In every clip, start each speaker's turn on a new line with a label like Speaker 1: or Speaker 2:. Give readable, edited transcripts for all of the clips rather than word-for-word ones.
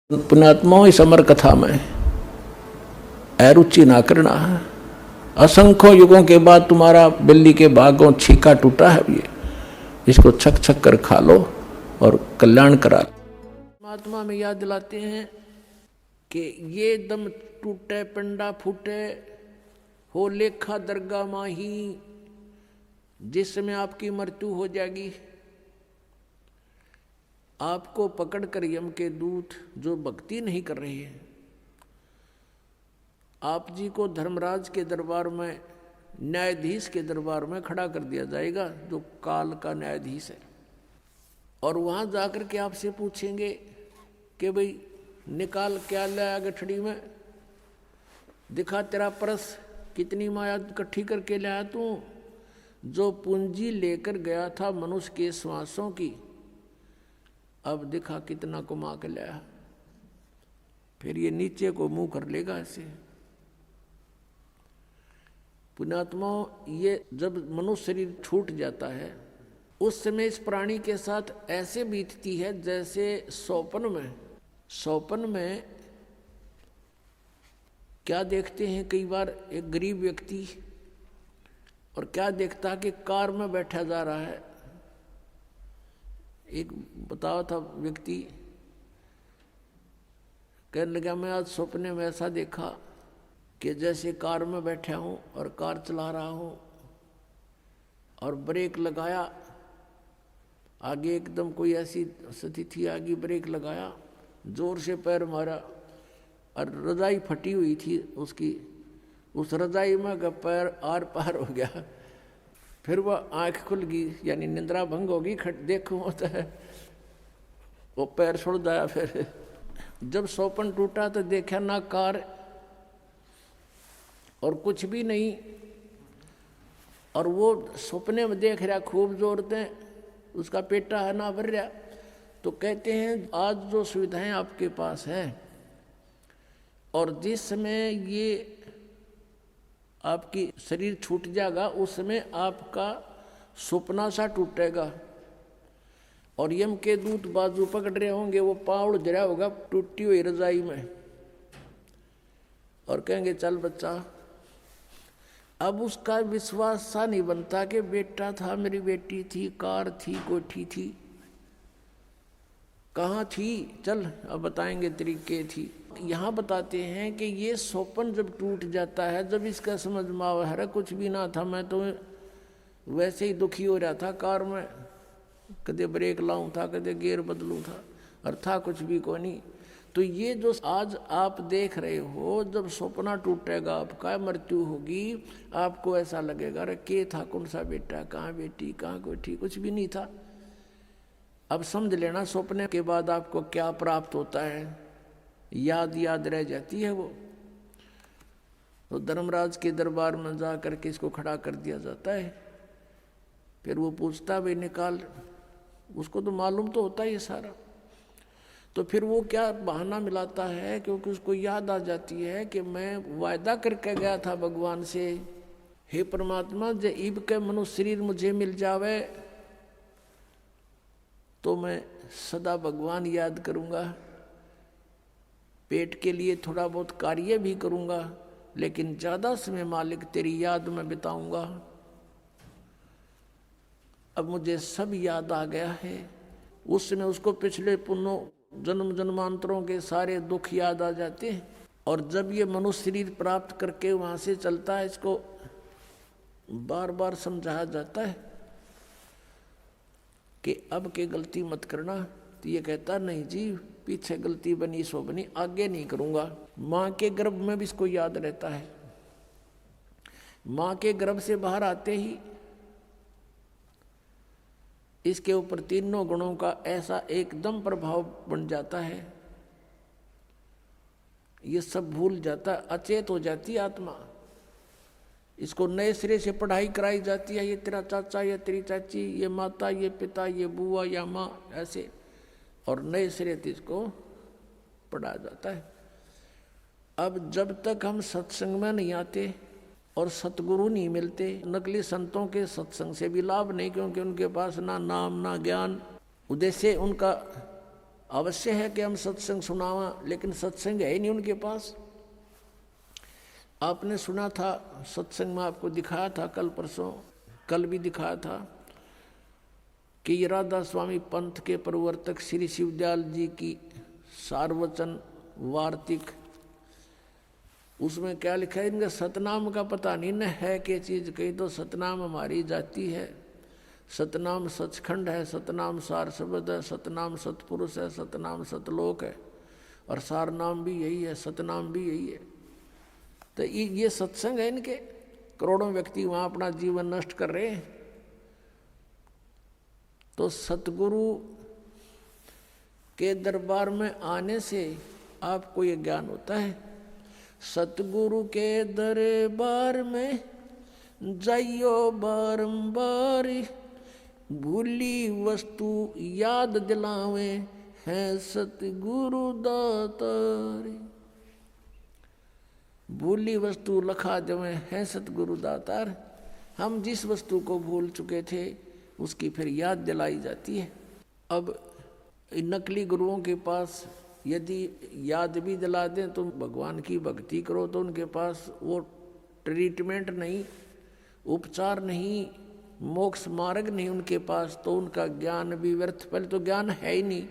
Speaker 1: पुण्यात्माओं, इस अमर कथा में अरुचि ना करना है। असंख्य युगों के बाद तुम्हारा बिल्ली के भागों छीका टूटा है, ये इसको छक छक कर खा लो और कल्याण करा लो। परमात्मा में याद दिलाते हैं कि ये दम टूटे पिंडा फूटे हो लेखा दरगाह माही, जिस समय आपकी मृत्यु हो जाएगी, आपको पकड़कर यम के दूत जो भक्ति नहीं कर रहे हैं, आप जी को धर्मराज के दरबार में, न्यायाधीश के दरबार में खड़ा कर दिया जाएगा, जो काल का न्यायाधीश है। और वहां जाकर के आपसे पूछेंगे कि भाई निकाल क्या लाया गठड़ी में, दिखा तेरा परस, कितनी माया इकट्ठी करके लाया तू। जो पूंजी लेकर गया था मनुष्य के श्वासों की, अब दिखा कितना कमा के लाया। फिर ये नीचे को मुंह कर लेगा ऐसे। पुण्यात्माओं, ये जब मनुष्य शरीर छूट जाता है, उस समय इस प्राणी के साथ ऐसे बीतती है जैसे सौपन में क्या देखते हैं कई बार एक गरीब व्यक्ति, और क्या देखता है कि कार में बैठा जा रहा है। एक बताया था व्यक्ति, कहने लगा मैं आज सपने में ऐसा देखा कि जैसे कार में बैठा हूँ और कार चला रहा हूँ, और ब्रेक लगाया, आगे एकदम कोई ऐसी स्थिति थी, आगे ब्रेक लगाया, जोर से पैर मारा और रजाई फटी हुई थी उसकी, उस रजाई में का पैर आर पार हो गया। फिर वह आंख खुल गई, यानी निंद्रा भंग होगी, देखो होता है, वो पैर छोड़ दिया। फिर जब सौपन टूटा तो देखा ना कार और कुछ भी नहीं, और वो सपने में देख रहा खूब जोर से, उसका पेटा है ना भर रहा। तो कहते हैं आज जो सुविधाएं आपके पास हैं, और जिस समय ये आपकी शरीर छूट जाएगा, उस समय आपका सपना सा टूटेगा, और यम के दूत बाजू पकड़ रहे होंगे, वो पाँव जरा होगा टूटी हुई रजाई में, और कहेंगे चल बच्चा। अब उसका विश्वास सा नहीं बनता कि बेटा था, मेरी बेटी थी, कार थी, कोठी थी, कहाँ थी, चल अब बताएंगे तरीके थी। यहाँ बताते हैं कि ये सौपन जब टूट जाता है, जब इसका समझ में आवा है कुछ भी ना था, मैं तो वैसे ही दुखी हो रहा था कार में, कदे ब्रेक लाऊं था, कदे गियर बदलूं था, और था कुछ भी को नहीं। तो ये जो आज आप देख रहे हो, जब सपना टूटेगा, आपका मृत्यु होगी, आपको ऐसा लगेगा अरे के था, कौन सा बेटा, कहाँ बेटी, कहाँ कोठी, कुछ भी नहीं था। अब समझ लेना सपने के बाद आपको क्या प्राप्त होता है, याद रह जाती है वो। तो धर्मराज के दरबार में जा करके इसको खड़ा कर दिया जाता है। फिर वो पूछता भाई निकाल, उसको तो मालूम तो होता है ये सारा। तो फिर वो क्या बहाना मिलाता है, क्योंकि उसको याद आ जाती है कि मैं वायदा करके गया था भगवान से, हे परमात्मा जब ईब के मनुष्य शरीर मुझे मिल जावे तो मैं सदा भगवान याद करूँगा, पेट के लिए थोड़ा बहुत कार्य भी करूँगा, लेकिन ज़्यादा समय मालिक तेरी याद में बिताऊँगा। अब मुझे सब याद आ गया है। उस समय उसको पिछले पुण्यों जन्म जन्मांतरों के सारे दुख याद आ जाते हैं, और जब ये मनुष्य शरीर प्राप्त करके वहाँ से चलता है, इसको बार बार समझाया जाता है कि अब के गलती मत करना। तो ये कहता नहीं जी, पीछे गलती बनी सो बनी, आगे नहीं करूँगा। माँ के गर्भ में भी इसको याद रहता है। माँ के गर्भ से बाहर आते ही इसके ऊपर तीनों गुणों का ऐसा एकदम प्रभाव बन जाता है, ये सब भूल जाता, अचेत हो जाती आत्मा। इसको नए सिरे से पढ़ाई कराई जाती है, ये तेरा चाचा, ये तेरी चाची, ये माता, ये पिता, ये बुआ या माँ, ऐसे, और नए सिरे से इसको पढ़ाया जाता है। अब जब तक हम सत्संग में नहीं आते और सतगुरु नहीं मिलते, नकली संतों के सत्संग से भी लाभ नहीं, क्योंकि उनके पास ना नाम ना ज्ञान, उद्देश्य उनका अवश्य है कि हम सत्संग सुनावा, लेकिन सत्संग है ही नहीं उनके पास। आपने सुना था सत्संग में, आपको दिखाया था कल परसों, कल भी दिखाया था कि राधा स्वामी पंथ के प्रवर्तक श्री शिवदयाल जी की सार्वचन वार्तिक, उसमें क्या लिखा है, इनका सतनाम का पता नहीं न है क्या चीज़। कही तो सतनाम हमारी जाति है, सतनाम सचखंड है, सतनाम सार शब्द है, सतनाम सतपुरुष है, सतनाम सतलोक है, और सार नाम भी यही है, सतनाम भी यही है। तो ये सत्संग है इनके। करोड़ों व्यक्ति वहाँ अपना जीवन नष्ट कर रहे हैं। तो सतगुरु के दरबार में आने से आपको ये ज्ञान होता है। सतगुरु के दरबार में जाइयो बारंबार, भूली वस्तु याद दिलावे हैं सतगुरु दातार। भूली वस्तु लखा जमे हैं सतगुरु दातार। हम जिस वस्तु को भूल चुके थे उसकी फिर याद दिलाई जाती है। अब नकली गुरुओं के पास यदि याद भी दिला दें तो भगवान की भक्ति करो तो उनके पास वो ट्रीटमेंट नहीं, उपचार नहीं, मोक्ष मार्ग नहीं उनके पास, तो उनका ज्ञान भी व्यर्थ। पहले तो ज्ञान है ही नहीं,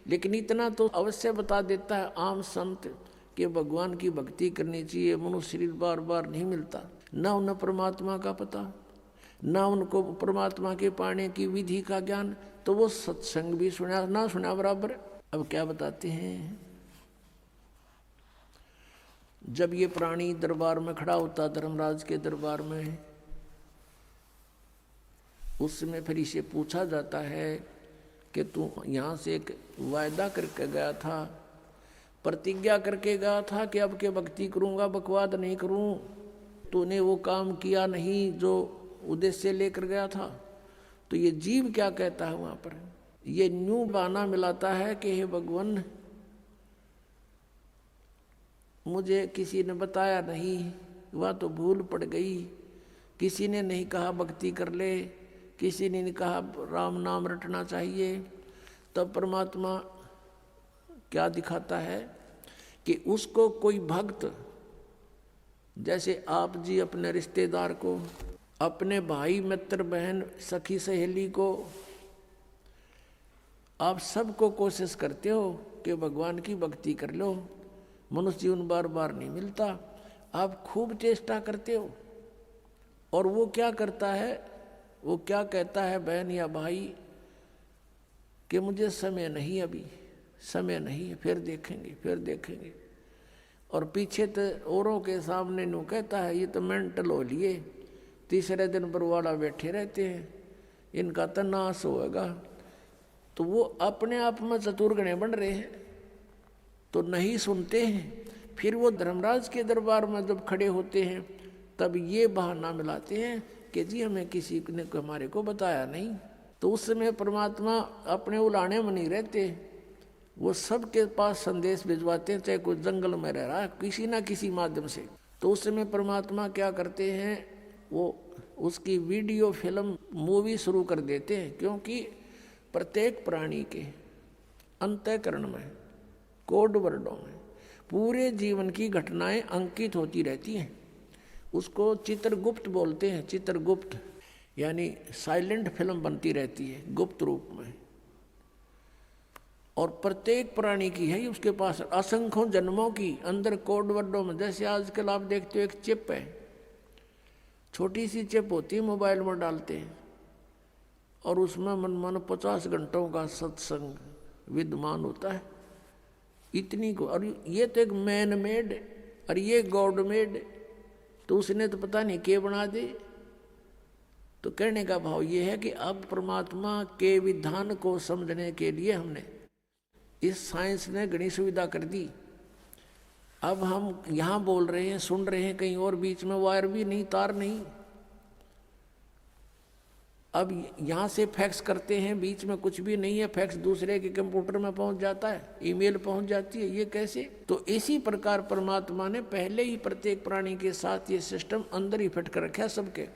Speaker 1: लेकिन इतना तो अवश्य बता देता है आम संत कि भगवान की भक्ति करनी चाहिए। मनुष्य शरीर बार बार नहीं मिलता, ना उन्हें परमात्मा का पता, ना उनको परमात्मा के पाने की विधि का ज्ञान, तो वो सत्संग भी सुना ना सुना बराबर। अब क्या बताते हैं, जब ये प्राणी दरबार में खड़ा होता, धर्मराज के दरबार में, उसमें फिर इसे पूछा जाता है कि तू यहाँ से एक वायदा करके गया था, प्रतिज्ञा करके गया था कि अब के भक्ति करूँगा, बकवाद नहीं करूँ, तूने वो काम किया नहीं जो उद्देश्य लेकर गया था। तो ये जीव क्या कहता है वहाँ पर, ये न्यू बहाना मिलाता है कि हे भगवान, मुझे किसी ने बताया नहीं, वह तो भूल पड़ गई, किसी ने नहीं कहा भक्ति कर ले, किसी ने नहीं कहा राम नाम रटना चाहिए। तब परमात्मा क्या दिखाता है कि उसको कोई भक्त, जैसे आप जी अपने रिश्तेदार को, अपने भाई मित्र बहन सखी सहेली को, आप सबको कोशिश करते हो कि भगवान की भक्ति कर लो, मनुष्य जीवन बार बार नहीं मिलता, आप खूब चेष्टा करते हो। और वो क्या करता है, वो क्या कहता है बहन या भाई कि मुझे समय नहीं, अभी समय नहीं है, फिर देखेंगे फिर देखेंगे। और पीछे तो औरों के सामने नु कहता है ये तो मेंटल हो लिए, तीसरे दिन बरवाड़ा बैठे रहते हैं, इनका तो नाश होगा। तो वो अपने आप में चतुर्गणे बन रहे हैं, तो नहीं सुनते हैं। फिर वो धर्मराज के दरबार में जब खड़े होते हैं तब ये बहाना मिलाते हैं कि जी हमें किसी ने हमारे को बताया नहीं। तो उस समय परमात्मा अपने उलाने में नहीं रहते, वो सबके पास संदेश भिजवाते हैं, चाहे कोई जंगल में रह रहा है किसी ना किसी माध्यम से। तो उस समय परमात्मा क्या करते हैं, वो उसकी वीडियो फिल्म मूवी शुरू कर देते हैं, क्योंकि प्रत्येक प्राणी के अंतःकरण में, कोड वर्डों में पूरे जीवन की घटनाएं अंकित होती रहती हैं। उसको चित्रगुप्त बोलते हैं, चित्रगुप्त यानी साइलेंट फिल्म बनती रहती है गुप्त रूप में। और प्रत्येक प्राणी की है उसके पास असंख्यों जन्मों की अंदर कोड वर्डों में। जैसे आजकल आप देखते हो एक चिप है, छोटी सी चिप होती है, मोबाइल में डालते हैं और उसमें मन 50 घंटों का सत्संग विद्यमान होता है। इतनी को, और ये तो एक मैन मेड और ये गॉड मेड, तो उसने तो पता नहीं क्या बना दे। तो कहने का भाव ये है कि अब परमात्मा के विधान को समझने के लिए हमने इस साइंस ने घनी सुविधा कर दी। अब हम यहाँ बोल रहे हैं, सुन रहे हैं, कहीं और बीच में वायर भी नहीं, तार नहीं। अब यहाँ से फैक्स करते हैं, बीच में कुछ भी नहीं है, फैक्स दूसरे के कंप्यूटर में पहुँच जाता है, ईमेल पहुँच जाती है। ये कैसे? तो इसी प्रकार परमात्मा ने पहले ही प्रत्येक प्राणी के साथ ये सिस्टम अंदर ही फिट कर रखा है सबके।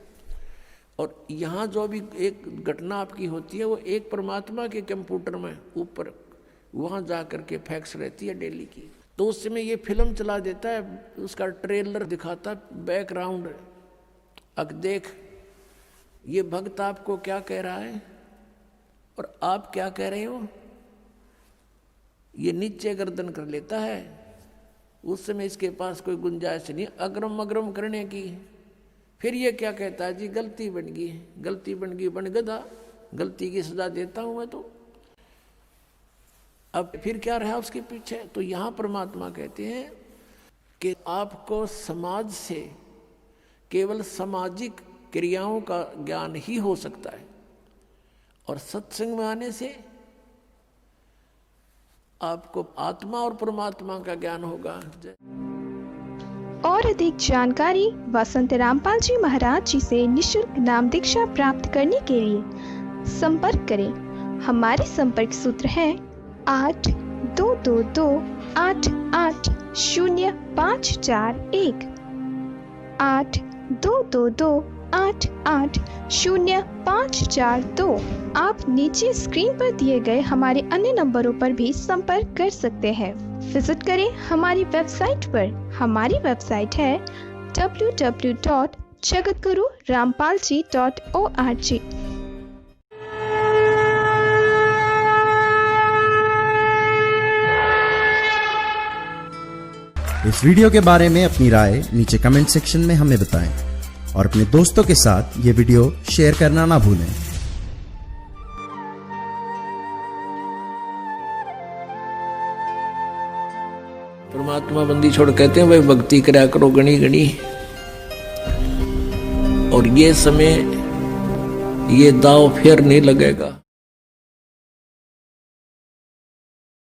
Speaker 1: और यहाँ जो भी एक घटना आपकी होती है वो एक परमात्मा के कंप्यूटर में ऊपर वहाँ जा कर के फैक्स रहती है डेली की। तो उस समय ये फिल्म चला देता है, उसका ट्रेलर दिखाता बैकग्राउंड, अब देख ये भक्त आपको क्या कह रहा है और आप क्या कह रहे हो। ये नीचे गर्दन कर लेता है। उस समय इसके पास कोई गुंजाइश नहीं अग्रम अग्रम करने की। फिर ये क्या कहता है, जी गलती बन गई, गलती बन गई, बन गधा, गलती की सजा देता हूं मैं तो। अब फिर क्या रहा उसके पीछे। तो यहां परमात्मा कहते हैं कि आपको समाज से केवल सामाजिक क्रियाओं का ज्ञान ही हो सकता है, और सत्संग में आने से आपको आत्मा और परमात्मा का ज्ञान होगा।
Speaker 2: और अधिक जानकारी वसंत रामपाल जी महाराज जी से निशुल्क नाम दीक्षा प्राप्त करने के लिए संपर्क करें। हमारे संपर्क सूत्र हैं 8222880541 8222880542। आप नीचे स्क्रीन पर दिए गए हमारे अन्य नंबरों पर भी संपर्क कर सकते हैं। विजिट करें हमारी वेबसाइट पर। हमारी वेबसाइट है www.jagatgururampalji.org।
Speaker 3: इस वीडियो के बारे में अपनी राय नीचे कमेंट सेक्शन में हमें बताएं और अपने दोस्तों के साथ ये वीडियो शेयर करना ना भूलें।
Speaker 1: परमात्मा बंदी छोड़ कहते हैं भाई भक्ति करा करो गणी गणी। और ये समय ये दाव फिर नहीं लगेगा।